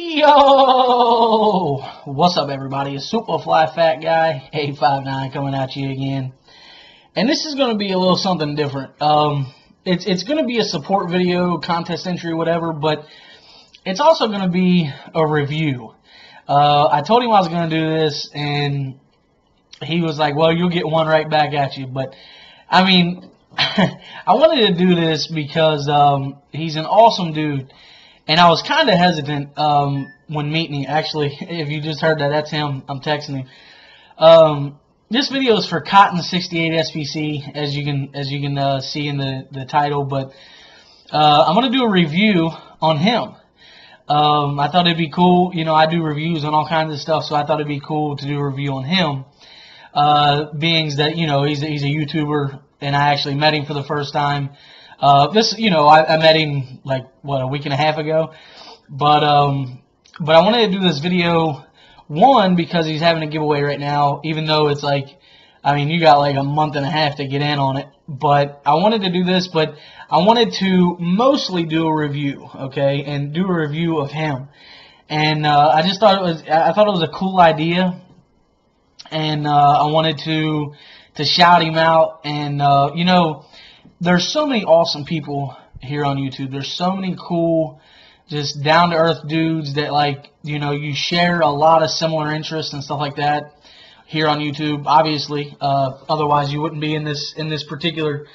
Yo! What's up, everybody? It's Superfly Fat Guy 859 coming at you again. And this is going to be a little something different. It's going to be a support video, contest entry, whatever, but it's also going to be a review. I told him I was going to do this, and he was like, well, you'll get one right back at you. But, I mean, I wanted to do this because he's an awesome dude. And I was kind of hesitant when meeting him. Actually, if you just heard that, that's him. I'm texting him. This video is for Cotton68spc, as you can see in the title. But I'm gonna do a review on him. I thought it'd be cool. You know, I do reviews on all kinds of stuff, so I thought it'd be cool to do a review on him. Being that, you know, he's a YouTuber, and I actually met him for the first time. I met him like a week and a half ago, but I wanted to do this video, one, because he's having a giveaway right now, even though it's like, I mean, you got like a month and a half to get in on it, but I wanted to do this, but I wanted to mostly do a review, okay, and do a review of him, and I just thought I thought it was a cool idea, and I wanted to shout him out, and you know, there's so many awesome people here on YouTube. There's so many cool, just down-to-earth dudes that, like, you know, you share a lot of similar interests and stuff like that here on YouTube, obviously. Otherwise, you wouldn't be in this particular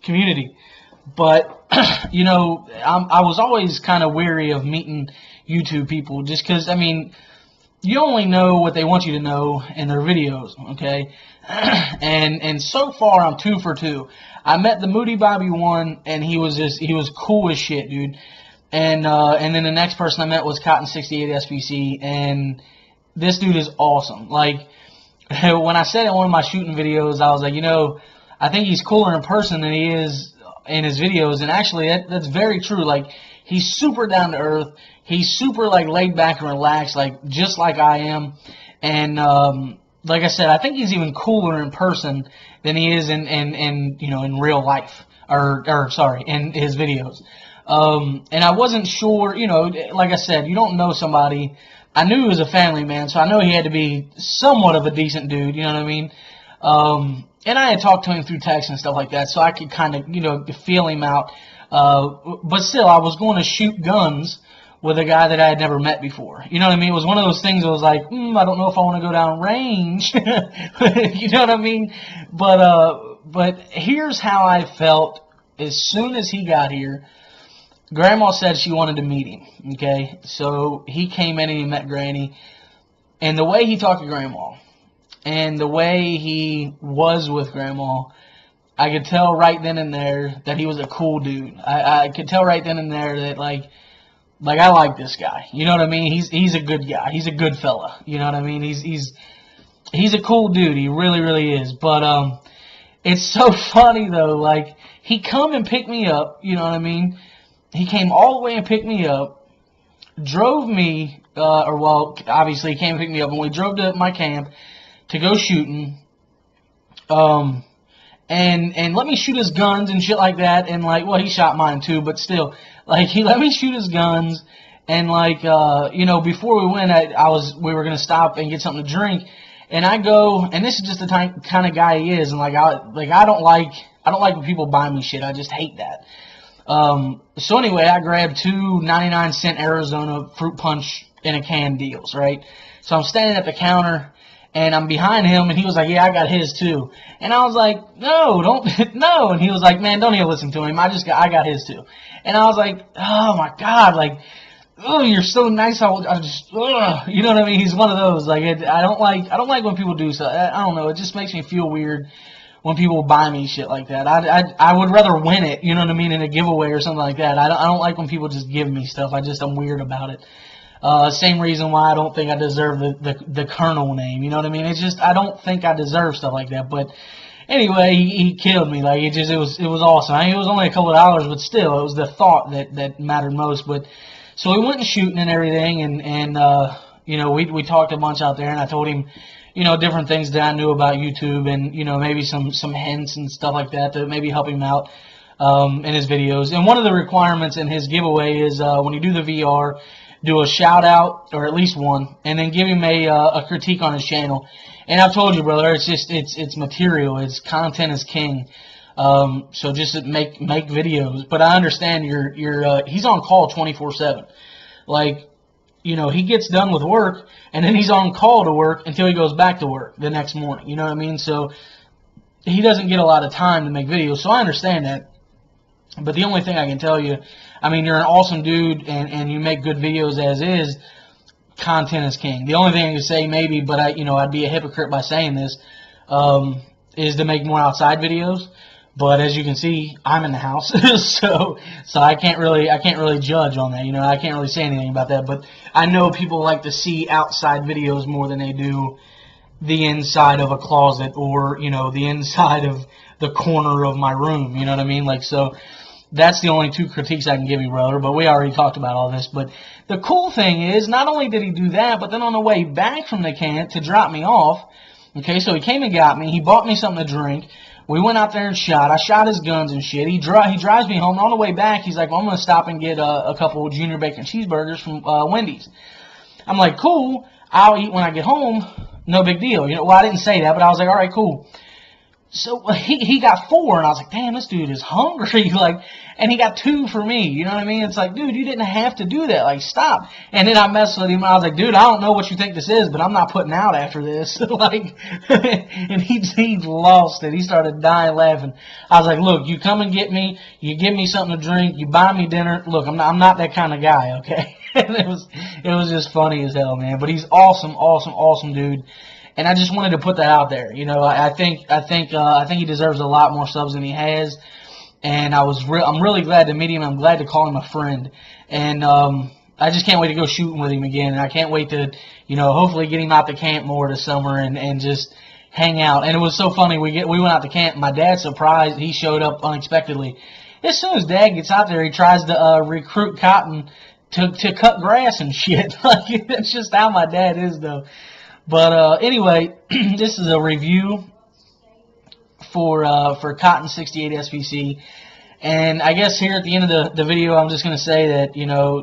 community. But, you know, I was always kind of weary of meeting YouTube people just because, I mean, you only know what they want you to know in their videos, okay? And so far I'm 2 for 2. I met the Moody Bobby one, and he was cool as shit, dude. And then the next person I met was Cotton68spc, and this dude is awesome. Like, when I said in one of my shooting videos, I was like, you know, I think he's cooler in person than he is in his videos, and actually that's very true. Like, he's super down to earth. He's super, like, laid back and relaxed, like, just like I am. And like I said, I think he's even cooler in person than he is in you know, in real life, or sorry, in his videos. And I wasn't sure, you know, like I said, you don't know somebody. I knew he was a family man, so I know he had to be somewhat of a decent dude, you know what I mean? And I had talked to him through text and stuff like that, so I could kind of, you know, feel him out. But still, I was going to shoot guns with a guy that I had never met before. You know what I mean? It was one of those things that was like, I don't know if I want to go down range. You know what I mean? But here's how I felt as soon as he got here. Grandma said she wanted to meet him, okay? So he came in and he met Granny. And the way he talked to Grandma and the way he was with Grandma, I could tell right then and there that he was a cool dude. I could tell right then and there that, like I like this guy. You know what I mean? He's a good guy. He's a good fella. You know what I mean? He's a cool dude. He really, really is. But it's so funny though. Like, he come and picked me up. You know what I mean? He came all the way and picked me up, drove me, well, obviously he came and picked me up, and we drove to my camp to go shooting. And let me shoot his guns and shit like that, and like, well, he shot mine too, but still, like, he let me shoot his guns, and like, you know, before we went, we were gonna stop and get something to drink, and I go, and this is just the kind of guy he is, and like, I don't like when people buy me shit. I just hate that. So anyway, I grabbed 2 99-cent Arizona fruit punch in a can deals, right? So I'm standing at the counter, and I'm behind him, and he was like, yeah, I got his too. And I was like, no, don't, no. And he was like, man, don't even listen to him. I got his too. And I was like, oh my God, like, oh, you're so nice. I just, ugh. You know what I mean? He's one of those. Like, I don't like when people do so. I don't know. It just makes me feel weird when people buy me shit like that. I would rather win it, you know what I mean, in a giveaway or something like that. I don't like when people just give me stuff. I'm weird about it. Same reason why I don't think I deserve the Colonel name. You know what I mean? It's just, I don't think I deserve stuff like that. But anyway, he killed me. Like, it was awesome. I mean, it was only a couple of dollars, but still, it was the thought that mattered most. But so we went and shooting and everything, and you know, we talked a bunch out there, and I told him, you know, different things that I knew about YouTube, and, you know, maybe some hints and stuff like that to maybe help him out. in his videos. And one of the requirements in his giveaway is when you do the VR, do a shout out, or at least one, and then give him a critique on his channel. And I've told you, brother, it's material. It's content is king. So just make videos. But I understand he's on call 24/7. Like, you know, he gets done with work, and then he's on call to work until he goes back to work the next morning. You know what I mean? So he doesn't get a lot of time to make videos. So I understand that. But the only thing I can tell you, I mean, you're an awesome dude, and you make good videos as is. Content is king. The only thing I can say maybe, but I'd be a hypocrite by saying this, is to make more outside videos. But as you can see, I'm in the house, so I can't really judge on that. You know, I can't really say anything about that. But I know people like to see outside videos more than they do the inside of a closet, or the inside of the corner of my room. You know what I mean? Like, so that's the only two critiques I can give you, brother. But we already talked about all this. But the cool thing is, not only did he do that, but then on the way back from the camp to drop me off, okay, so he came and got me. He bought me something to drink. We went out there and shot. I shot his guns and shit. He drives me home. And on the way back, he's like, well, I'm going to stop and get a couple junior bacon cheeseburgers from Wendy's. I'm like, cool. I'll eat when I get home. No big deal. Well, I didn't say that, but I was like, all right, cool. So he got 4, and I was like, damn, this dude is hungry. Like, and he got 2 for me. You know what I mean? It's like, dude, you didn't have to do that. Like, stop. And then I messed with him. I was like, dude, I don't know what you think this is, but I'm not putting out after this. Like, and he lost it. He started dying laughing. I was like, look, you come and get me. You give me something to drink. You buy me dinner. Look, I'm not that kind of guy. Okay. And it was just funny as hell, man. But he's awesome dude. And I just wanted to put that out there. I think he deserves a lot more subs than he has. And I'm really glad to meet him. I'm glad to call him a friend. And I just can't wait to go shooting with him again. And I can't wait to, hopefully get him out to camp more this summer and just hang out. And it was so funny. We went out to camp. My dad's surprised. He showed up unexpectedly. As soon as Dad gets out there, he tries to recruit Cotton to cut grass and shit. Like, that's just how my dad is, though. But anyway, this is a review for Cotton68spc, and I guess here at the end of the video, I'm just gonna say that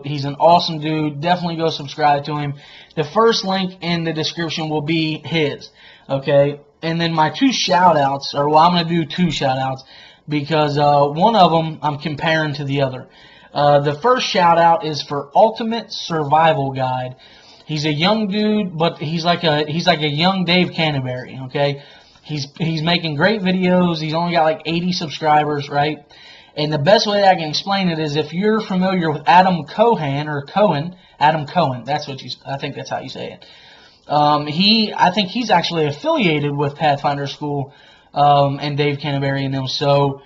he's an awesome dude. Definitely go subscribe to him. The first link in the description will be his, okay? And then my 2 shout-outs, or well, I'm gonna do 2 shout-outs because one of them I'm comparing to the other. The first shout-out is for Ultimate Survival Guide. He's a young dude, but he's like a young Dave Canterbury, okay? He's making great videos. He's only got like 80 subscribers, right? And the best way I can explain it is if you're familiar with Adam Cohen, Adam Cohen, I think that's how you say it. I think he's actually affiliated with Pathfinder School and Dave Canterbury and them. So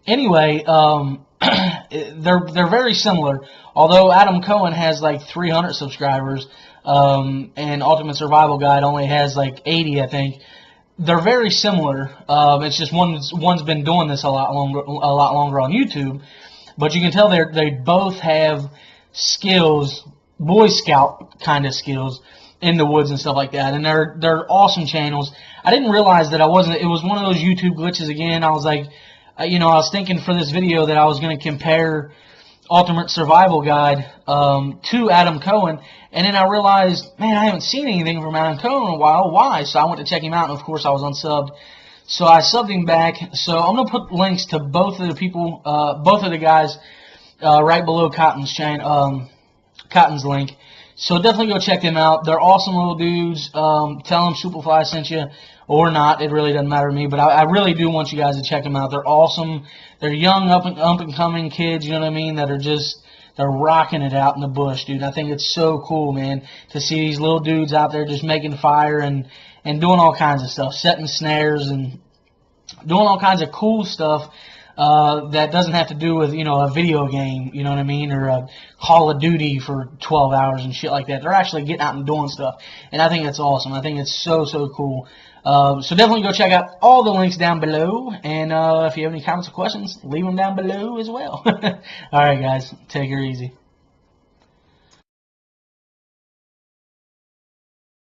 anyway, they're very similar. Although Adam Cohen has like 300 subscribers, and Ultimate Survival Guide only has like 80, I think. They're very similar. It's just one's been doing this a lot longer on YouTube, but you can tell they both have skills, Boy Scout kind of skills in the woods and stuff like that, and they're awesome channels. I didn't realize that it was one of those YouTube glitches again. I was like, I was thinking for this video that I was going to compare Ultimate Survival Guide to Adam Cohen, and then I realized, man, I haven't seen anything from Adam Cohen in a while. Why? So I went to check him out, and of course I was unsubbed. So I subbed him back. So I'm gonna put links to both of the people, both of the guys, right below Cotton's link. So definitely go check them out. They're awesome little dudes. Tell them Superfly sent you, or not. It really doesn't matter to me. But I really do want you guys to check them out. They're awesome. They're young, up and coming kids. You know what I mean? That are they're rocking it out in the bush, dude. I think it's so cool, man, to see these little dudes out there just making fire and doing all kinds of stuff, setting snares and doing all kinds of cool stuff that doesn't have to do with, a video game, you know what I mean, or a Call of Duty for 12 hours and shit like that. They're actually getting out and doing stuff, and I think that's awesome. I think it's so cool. So definitely go check out all the links down below, and if you have any comments or questions, leave them down below as well. Alright guys, take her easy.